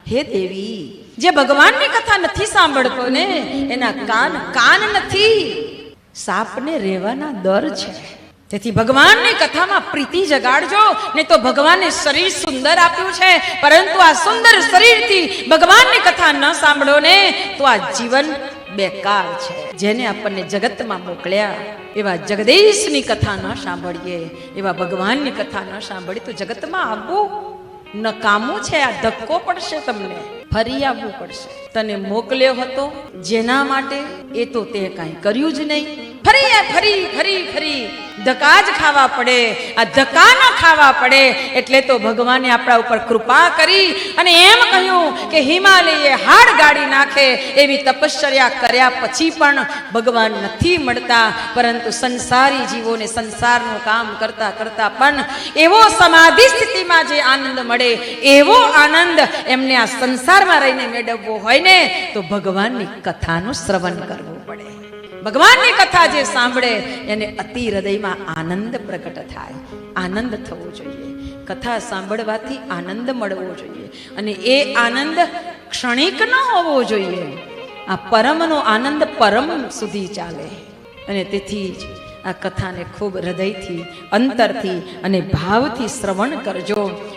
હે દેવી, જે ભગવાનની કથા નથી સાંભળતો ને એના કાન નથી, સાપને રહેવાના દર છે. તેથી ભગવાનની કથામાં પ્રીતિ જગાડજો. ને તો ભગવાને શરીર સુંદર આપ્યું છે, પરંતુ આ સુંદર શરીરથી ભગવાનની કથા ન સાંભળો ને તો આ જીવન બેકાર છે. જેને આપણને જગતમાં મોકલ્યા એવા જગદીશની કથા ન સાંભળીએ, એવા ભગવાનની કથા ન સાંભળીએ તો જગતમાં આવવું નકામું છે. આ ધક્કો પડશે, તમને ફરી આવવું પડશે. તને મોકલ્યો હતો જેના માટે, એ તો તે કાંઈ કર્યું જ નહીં. ફરી ધક્કા જ ખાવા પડે. આ ધક્કા ન ખાવા પડે એટલે તો ભગવાને આપણા ઉપર કૃપા કરી અને એમ કહ્યું કે હિમાલયે હાડ ગાડી નાખે એવી તપશ્ચર્યા કર્યા પછી પણ ભગવાન નથી મળતા. પરંતુ સંસારી જીવોને સંસારનું કામ કરતા કરતા પણ એવો સમાધિ સ્થિતિમાં જે આનંદ મળે, એવો આનંદ એમને આ સંસારમાં રહીને મેળવવો હોય ને તો ભગવાનની કથાનું શ્રવણ કરવું પડે. ભગવાનની કથા જે સાંભળે એને અતિ હૃદયમાં આનંદ પ્રગટ થાય. આનંદ થવો જોઈએ. કથા સાંભળવાથી આનંદ મળવો જોઈએ અને એ આનંદ ક્ષણિક ન હોવો જોઈએ. આ પરમનો આનંદ પરમ સુધી ચાલે. અને તેથી જ આ કથાને ખૂબ હૃદયથી, અંતરથી અને ભાવથી શ્રવણ કરજો.